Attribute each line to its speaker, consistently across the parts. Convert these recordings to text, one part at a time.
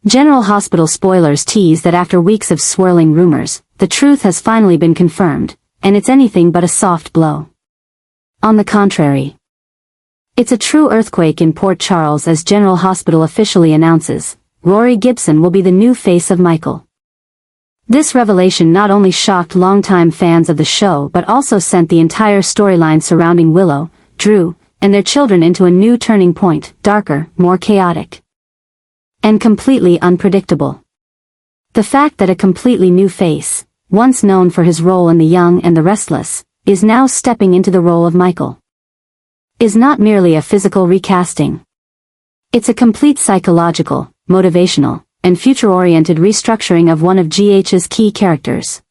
Speaker 1: General Hospital spoilers tease that after weeks of swirling rumors, the truth has finally been confirmed, and it's anything but a soft blow. On the contrary, it's a true earthquake in Port Charles as General Hospital officially announces, Rory Gibson will be the new face of Michael. This revelation not only shocked longtime fans of the show but also sent the entire storyline surrounding Willow, Drew, and their children into a new turning point, darker, more chaotic, and completely unpredictable. The fact that a completely new face, once known for his role in The Young and the Restless, is now stepping into the role of Michael, is not merely a physical recasting. It's a complete psychological, motivational, and future-oriented restructuring of one of GH's key characters.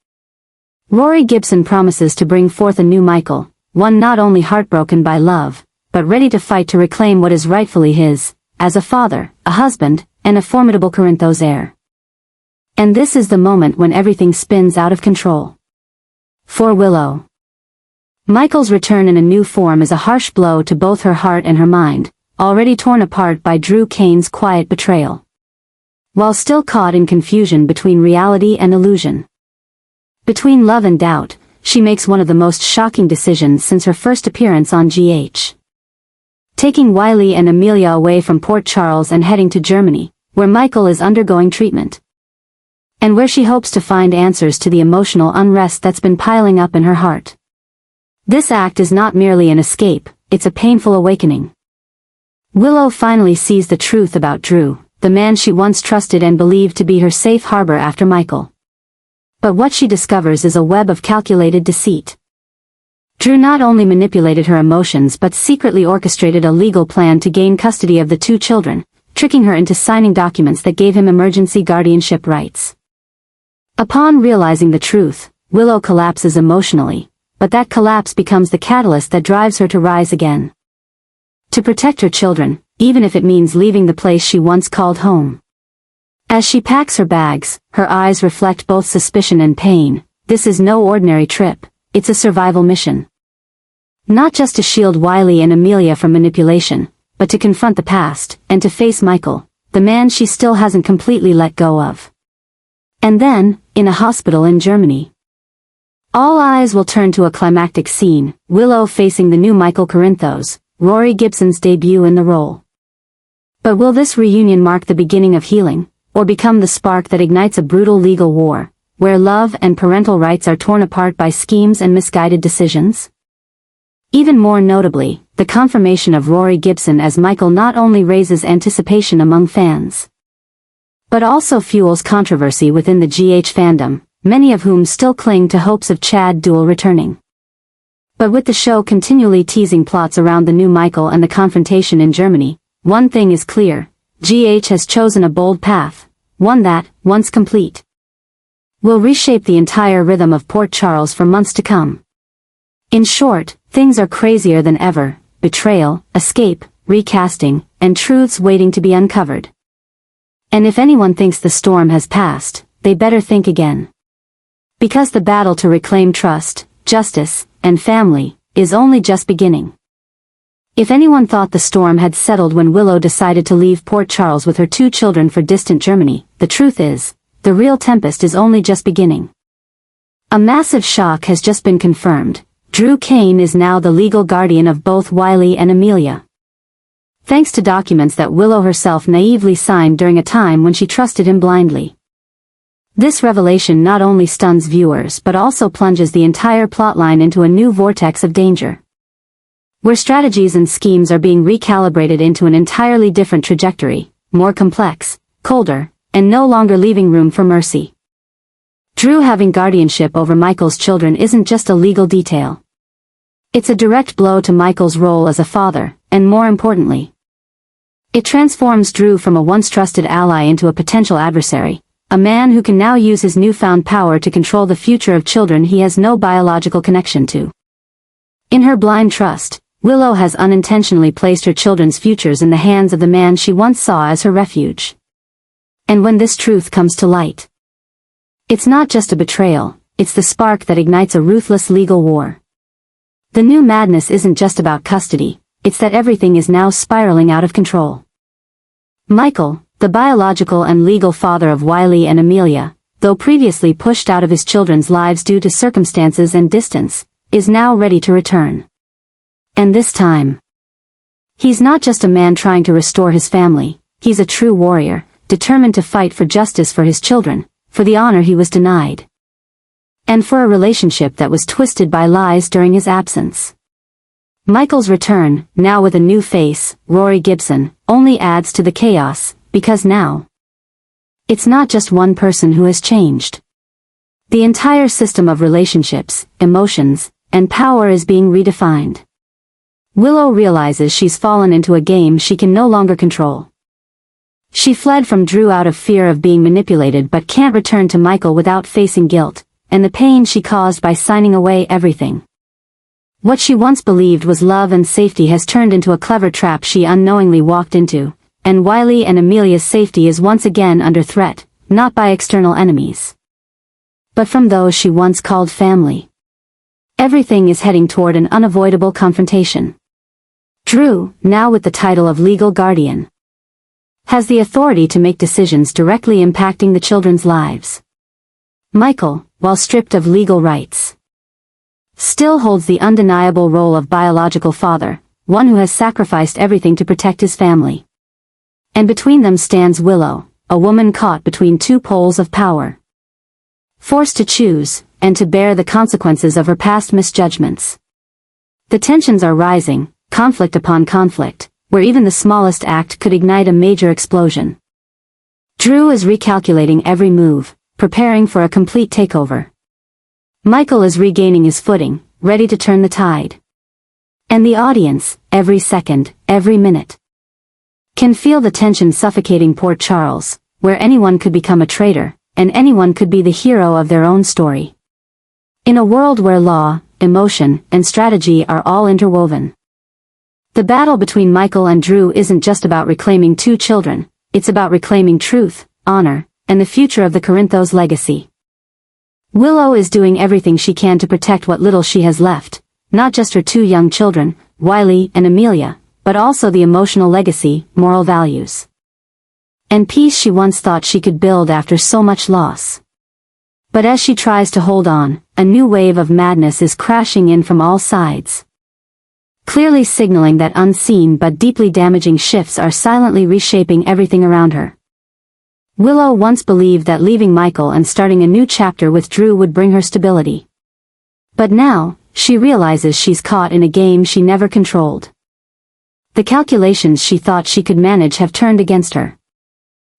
Speaker 1: Rory Gibson promises to bring forth a new Michael, one not only heartbroken by love, but ready to fight to reclaim what is rightfully his, as a father, a husband, and a formidable Corinthos heir. And this is the moment when everything spins out of control. For Willow, Michael's return in a new form is a harsh blow to both her heart and her mind, already torn apart by Drew Kane's quiet betrayal. While still caught in confusion between reality and illusion, between love and doubt, she makes one of the most shocking decisions since her first appearance on GH. Taking Wiley and Amelia away from Port Charles and heading to Germany, where Michael is undergoing treatment, and where she hopes to find answers to the emotional unrest that's been piling up in her heart. This act is not merely an escape, it's a painful awakening. Willow finally sees the truth about Drew, the man she once trusted and believed to be her safe harbor after Michael. But what she discovers is a web of calculated deceit. Drew not only manipulated her emotions but secretly orchestrated a legal plan to gain custody of the two children, tricking her into signing documents that gave him emergency guardianship rights. Upon realizing the truth, Willow collapses emotionally, but that collapse becomes the catalyst that drives her to rise again. To protect her children, even if it means leaving the place she once called home. As she packs her bags, her eyes reflect both suspicion and pain. This is no ordinary trip, it's a survival mission. Not just to shield Wiley and Amelia from manipulation, but to confront the past, and to face Michael, the man she still hasn't completely let go of. And then, in a hospital in Germany, all eyes will turn to a climactic scene, Willow facing the new Michael Corinthos, Rory Gibson's debut in the role. But will this reunion mark the beginning of healing, or become the spark that ignites a brutal legal war, where love and parental rights are torn apart by schemes and misguided decisions? Even more notably, the confirmation of Rory Gibson as Michael not only raises anticipation among fans, but also fuels controversy within the GH fandom, many of whom still cling to hopes of Chad Duell returning. But with the show continually teasing plots around the new Michael and the confrontation in Germany, one thing is clear, GH has chosen a bold path, one that, once complete, will reshape the entire rhythm of Port Charles for months to come. In short, things are crazier than ever, betrayal, escape, recasting, and truths waiting to be uncovered. And if anyone thinks the storm has passed, they better think again. Because the battle to reclaim trust, justice, and family, is only just beginning. If anyone thought the storm had settled when Willow decided to leave Port Charles with her two children for distant Germany, the truth is, the real tempest is only just beginning. A massive shock has just been confirmed. Drew Kane is now the legal guardian of both Wiley and Amelia, thanks to documents that Willow herself naively signed during a time when she trusted him blindly. This revelation not only stuns viewers but also plunges the entire plotline into a new vortex of danger, where strategies and schemes are being recalibrated into an entirely different trajectory, more complex, colder, and no longer leaving room for mercy. Drew having guardianship over Michael's children isn't just a legal detail. It's a direct blow to Michael's role as a father, and more importantly, it transforms Drew from a once trusted ally into a potential adversary, a man who can now use his newfound power to control the future of children he has no biological connection to. In her blind trust, Willow has unintentionally placed her children's futures in the hands of the man she once saw as her refuge. And when this truth comes to light, it's not just a betrayal, it's the spark that ignites a ruthless legal war. The new madness isn't just about custody, it's that everything is now spiraling out of control. Michael, the biological and legal father of Wiley and Amelia, though previously pushed out of his children's lives due to circumstances and distance, is now ready to return. And this time, he's not just a man trying to restore his family, he's a true warrior, determined to fight for justice for his children, for the honor he was denied, and for a relationship that was twisted by lies during his absence. Michael's return, now with a new face, Rory Gibson, only adds to the chaos, because now, it's not just one person who has changed. The entire system of relationships, emotions, and power is being redefined. Willow realizes she's fallen into a game she can no longer control. She fled from Drew out of fear of being manipulated but can't return to Michael without facing guilt, and the pain she caused by signing away everything. What she once believed was love and safety has turned into a clever trap she unknowingly walked into, and Wiley and Amelia's safety is once again under threat, not by external enemies, but from those she once called family. Everything is heading toward an unavoidable confrontation. Drew, now with the title of legal guardian, has the authority to make decisions directly impacting the children's lives. Michael, while stripped of legal rights, still holds the undeniable role of biological father, one who has sacrificed everything to protect his family. And between them stands Willow, a woman caught between two poles of power, forced to choose, and to bear the consequences of her past misjudgments. The tensions are rising, conflict upon conflict, where even the smallest act could ignite a major explosion. Drew is recalculating every move, preparing for a complete takeover. Michael is regaining his footing, ready to turn the tide. And the audience, every second, every minute, can feel the tension suffocating Port Charles, where anyone could become a traitor, and anyone could be the hero of their own story. In a world where law, emotion, and strategy are all interwoven, the battle between Michael and Drew isn't just about reclaiming two children, it's about reclaiming truth, honor, and the future of the Corinthos legacy. Willow is doing everything she can to protect what little she has left, not just her two young children, Wiley and Amelia, but also the emotional legacy, moral values, and peace she once thought she could build after so much loss. But as she tries to hold on, a new wave of madness is crashing in from all sides, clearly signaling that unseen but deeply damaging shifts are silently reshaping everything around her. Willow once believed that leaving Michael and starting a new chapter with Drew would bring her stability. But now, she realizes she's caught in a game she never controlled. The calculations she thought she could manage have turned against her.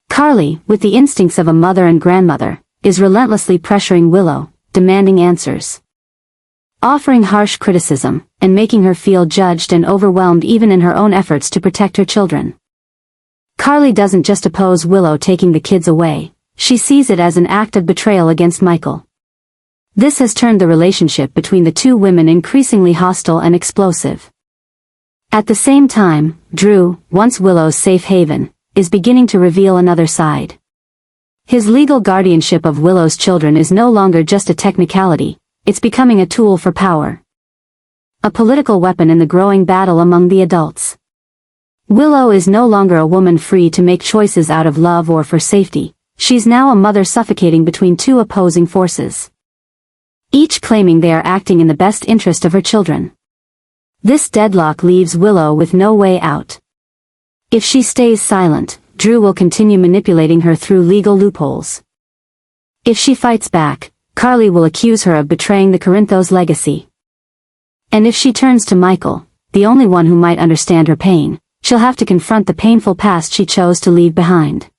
Speaker 1: Carly, with the instincts of a mother and grandmother, is relentlessly pressuring Willow, demanding answers, offering harsh criticism, and making her feel judged and overwhelmed even in her own efforts to protect her children. Carly doesn't just oppose Willow taking the kids away, she sees it as an act of betrayal against Michael. This has turned the relationship between the two women increasingly hostile and explosive. At the same time, Drew, once Willow's safe haven, is beginning to reveal another side. His legal guardianship of Willow's children is no longer just a technicality, it's becoming a tool for power, a political weapon in the growing battle among the adults. Willow is no longer a woman free to make choices out of love or for safety, she's now a mother suffocating between two opposing forces, each claiming they are acting in the best interest of her children. This deadlock leaves Willow with no way out. If she stays silent, Drew will continue manipulating her through legal loopholes. If she fights back, Carly will accuse her of betraying the Corinthos legacy. And if she turns to Michael, the only one who might understand her pain, she'll have to confront the painful past she chose to leave behind.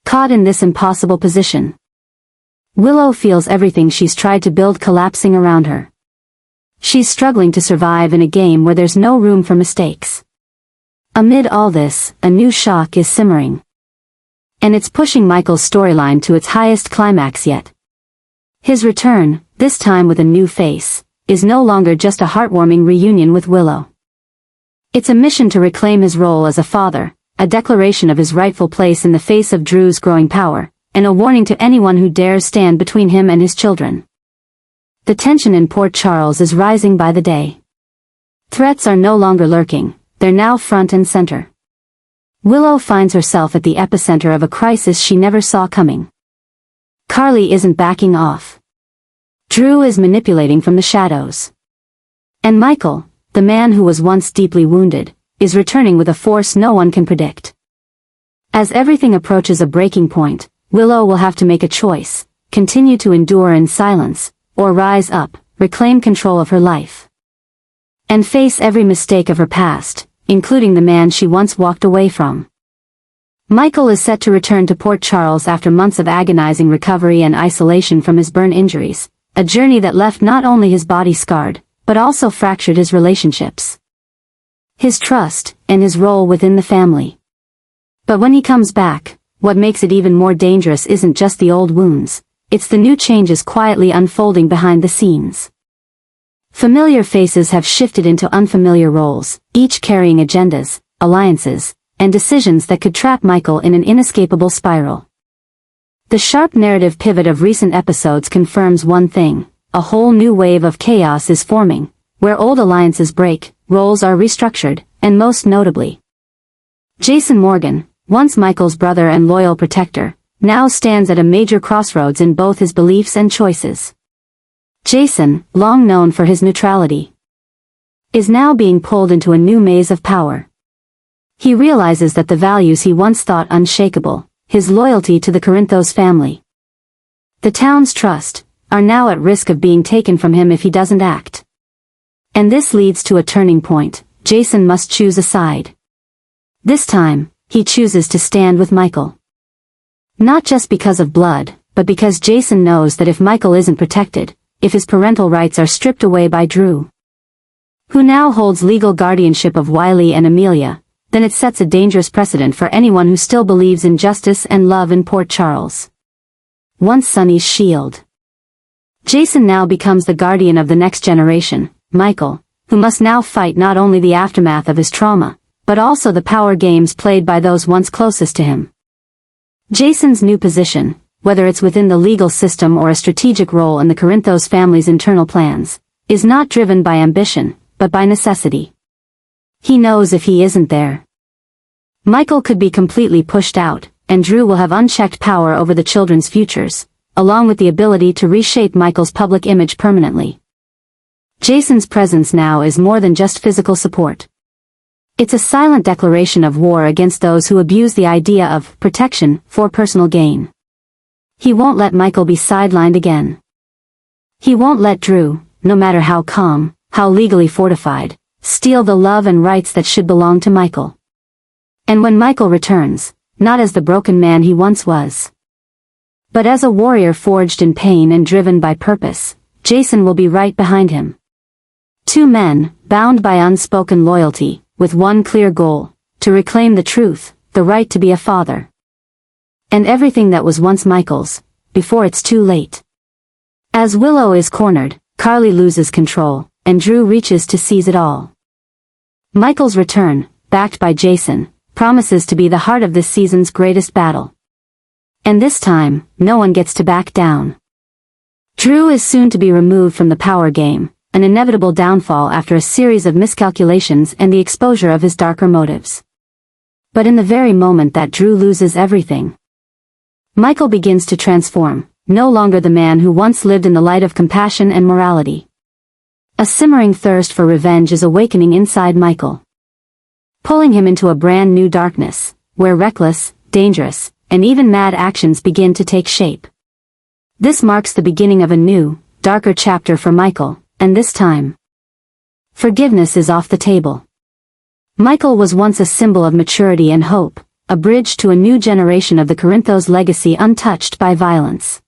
Speaker 1: Caught in this impossible position, Willow feels everything she's tried to build collapsing around her. She's struggling to survive in a game where there's no room for mistakes. Amid all this, a new shock is simmering. And it's pushing Michael's storyline to its highest climax yet. His return, this time with a new face, is no longer just a heartwarming reunion with Willow. It's a mission to reclaim his role as a father, a declaration of his rightful place in the face of Drew's growing power, and a warning to anyone who dares stand between him and his children. The tension in Port Charles is rising by the day. Threats are no longer lurking, they're now front and center. Willow finds herself at the epicenter of a crisis she never saw coming. Carly isn't backing off. Drew is manipulating from the shadows. And Michael, the man who was once deeply wounded, is returning with a force no one can predict. As everything approaches a breaking point, Willow will have to make a choice: continue to endure in silence, or rise up, reclaim control of her life, and face every mistake of her past, including the man she once walked away from. Michael is set to return to Port Charles after months of agonizing recovery and isolation from his burn injuries, a journey that left not only his body scarred, but also fractured his relationships, his trust, and his role within the family. But when he comes back, what makes it even more dangerous isn't just the old wounds, it's the new changes quietly unfolding behind the scenes. Familiar faces have shifted into unfamiliar roles, each carrying agendas, alliances, and decisions that could trap Michael in an inescapable spiral. The sharp narrative pivot of recent episodes confirms one thing: a whole new wave of chaos is forming, where old alliances break, roles are restructured, and most notably, Jason Morgan, once Michael's brother and loyal protector, now stands at a major crossroads in both his beliefs and choices. Jason, long known for his neutrality, is now being pulled into a new maze of power. He realizes that the values he once thought unshakable, his loyalty to the Corinthos family, the town's trust, are now at risk of being taken from him if he doesn't act. And this leads to a turning point: Jason must choose a side. This time, he chooses to stand with Michael. Not just because of blood, but because Jason knows that if Michael isn't protected, if his parental rights are stripped away by Drew, who now holds legal guardianship of Wiley and Amelia, then it sets a dangerous precedent for anyone who still believes in justice and love in Port Charles. Once Sonny's shield, Jason now becomes the guardian of the next generation, Michael, who must now fight not only the aftermath of his trauma, but also the power games played by those once closest to him. Jason's new position, whether it's within the legal system or a strategic role in the Corinthos family's internal plans, is not driven by ambition, but by necessity. He knows if he isn't there, Michael could be completely pushed out, and Drew will have unchecked power over the children's futures, along with the ability to reshape Michael's public image permanently. Jason's presence now is more than just physical support. It's a silent declaration of war against those who abuse the idea of protection for personal gain. He won't let Michael be sidelined again. He won't let Drew, no matter how calm, how legally fortified, steal the love and rights that should belong to Michael. And when Michael returns, not as the broken man he once was, but as a warrior forged in pain and driven by purpose, Jason will be right behind him. Two men, bound by unspoken loyalty, with one clear goal: to reclaim the truth, the right to be a father, and everything that was once Michael's, before it's too late. As Willow is cornered, Carly loses control, and Drew reaches to seize it all. Michael's return, backed by Jason, promises to be the heart of this season's greatest battle. And this time, no one gets to back down. Drew is soon to be removed from the power game, an inevitable downfall after a series of miscalculations and the exposure of his darker motives. But in the very moment that Drew loses everything, Michael begins to transform, no longer the man who once lived in the light of compassion and morality. A simmering thirst for revenge is awakening inside Michael, pulling him into a brand new darkness, where reckless, dangerous, and even mad actions begin to take shape. This marks the beginning of a new, darker chapter for Michael, and this time, forgiveness is off the table. Michael was once a symbol of maturity and hope, a bridge to a new generation of the Corinthos legacy untouched by violence.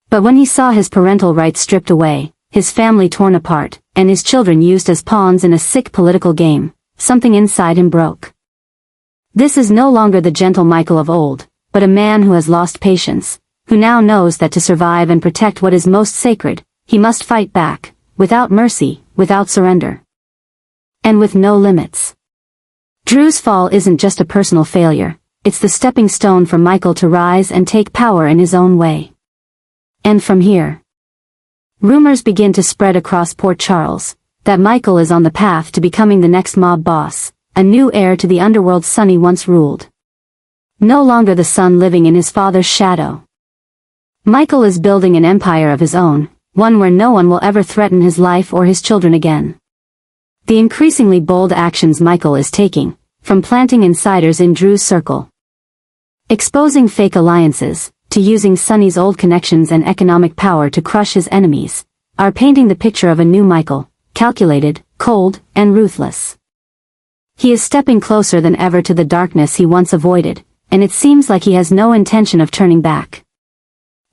Speaker 1: But when he saw his parental rights stripped away, his family torn apart, and his children used as pawns in a sick political game, something inside him broke. This is no longer the gentle Michael of old, but a man who has lost patience, who now knows that to survive and protect what is most sacred, he must fight back, without mercy, without surrender, and with no limits. Drew's fall isn't just a personal failure, it's the stepping stone for Michael to rise and take power in his own way. And from here, rumors begin to spread across Port Charles, that Michael is on the path to becoming the next mob boss, a new heir to the underworld Sunny once ruled. No longer the son living in his father's shadow. Michael is building an empire of his own, one where no one will ever threaten his life or his children again. The increasingly bold actions Michael is taking, from planting insiders in Drew's circle, exposing fake alliances, to using Sunny's old connections and economic power to crush his enemies, are painting the picture of a new Michael, calculated, cold, and ruthless. He is stepping closer than ever to the darkness he once avoided, and it seems like he has no intention of turning back.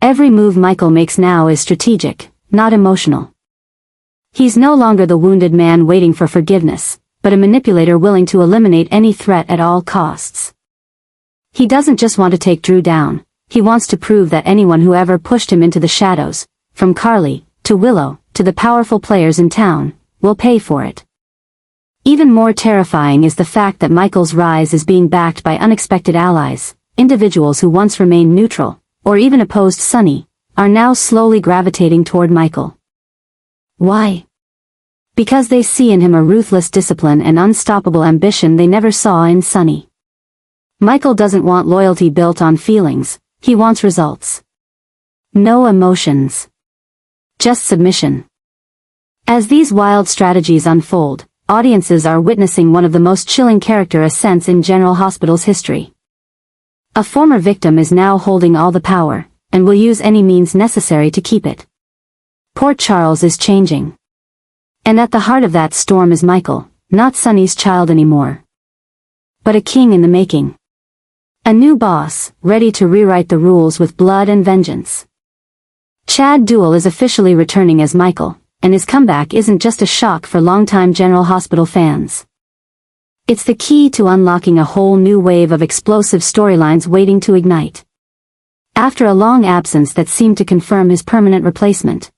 Speaker 1: Every move Michael makes now is strategic, not emotional. He's no longer the wounded man waiting for forgiveness, but a manipulator willing to eliminate any threat at all costs. He doesn't just want to take Drew down, he wants to prove that anyone who ever pushed him into the shadows, from Carly, to Willow, to the powerful players in town, will pay for it. Even more terrifying is the fact that Michael's rise is being backed by unexpected allies, individuals who once remained neutral, or even opposed Sunny, are now slowly gravitating toward Michael. Why? Because they see in him a ruthless discipline and unstoppable ambition they never saw in Sunny. Michael doesn't want loyalty built on feelings, he wants results. No emotions. Just submission. As these wild strategies unfold, audiences are witnessing one of the most chilling character ascents in General Hospital's history. A former victim is now holding all the power, and will use any means necessary to keep it. Port Charles is changing. And at the heart of that storm is Michael, not Sunny's child anymore, but a king in the making. A new boss, ready to rewrite the rules with blood and vengeance. Chad Duell is officially returning as Michael, and his comeback isn't just a shock for longtime General Hospital fans. It's the key to unlocking a whole new wave of explosive storylines waiting to ignite. After a long absence that seemed to confirm his permanent replacement,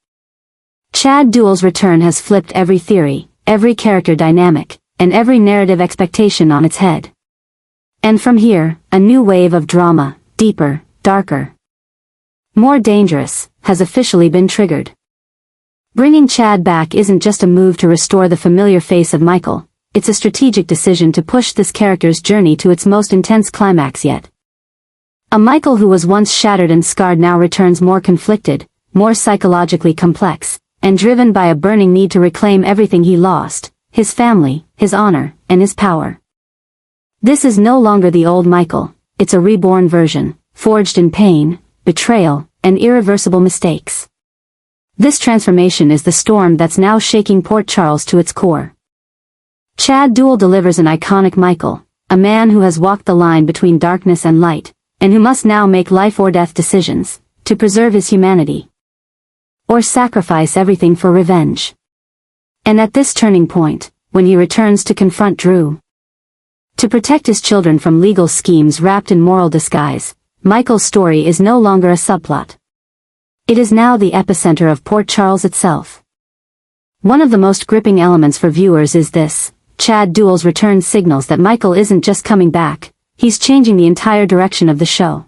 Speaker 1: Chad Duell's return has flipped every theory, every character dynamic, and every narrative expectation on its head. And from here, a new wave of drama, deeper, darker, more dangerous, has officially been triggered. Bringing Chad back isn't just a move to restore the familiar face of Michael, it's a strategic decision to push this character's journey to its most intense climax yet. A Michael who was once shattered and scarred now returns more conflicted, more psychologically complex, and driven by a burning need to reclaim everything he lost, his family, his honor, and his power. This is no longer the old Michael, it's a reborn version, forged in pain, betrayal, and irreversible mistakes. This transformation is the storm that's now shaking Port Charles to its core. Chad Duell delivers an iconic Michael, a man who has walked the line between darkness and light, and who must now make life or death decisions, to preserve his humanity. Or sacrifice everything for revenge. And at this turning point, when he returns to confront Drew, to protect his children from legal schemes wrapped in moral disguise, Michael's story is no longer a subplot. It is now the epicenter of Port Charles itself. One of the most gripping elements for viewers is this: Chad Duell's return signals that Michael isn't just coming back, he's changing the entire direction of the show.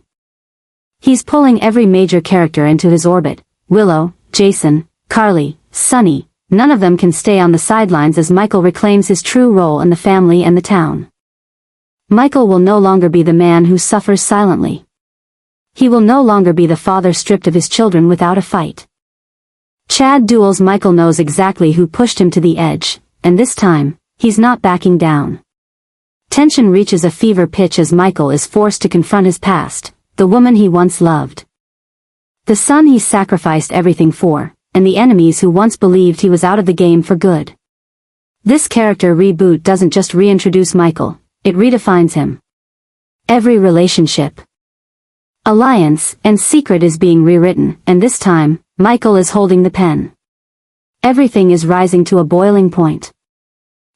Speaker 1: He's pulling every major character into his orbit: Willow, Jason, Carly, Sunny. None of them can stay on the sidelines as Michael reclaims his true role in the family and the town. Michael will no longer be the man who suffers silently. He will no longer be the father stripped of his children without a fight. Chad Duell's Michael knows exactly who pushed him to the edge, and this time, he's not backing down. Tension reaches a fever pitch as Michael is forced to confront his past, the woman he once loved, the son he sacrificed everything for, and the enemies who once believed he was out of the game for good. This character reboot doesn't just reintroduce Michael, it redefines him. Every relationship, alliance, and secret is being rewritten, and this time, Michael is holding the pen. Everything is rising to a boiling point.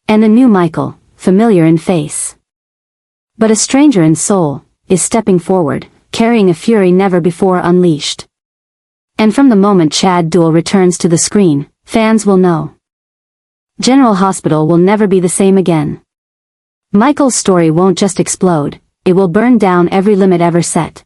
Speaker 1: And a new Michael, familiar in face, but a stranger in soul, is stepping forward, carrying a fury never before unleashed. And from the moment Chad Duell returns to the screen, fans will know. General Hospital will never be the same again. Michael's story won't just explode, it will burn down every limit ever set.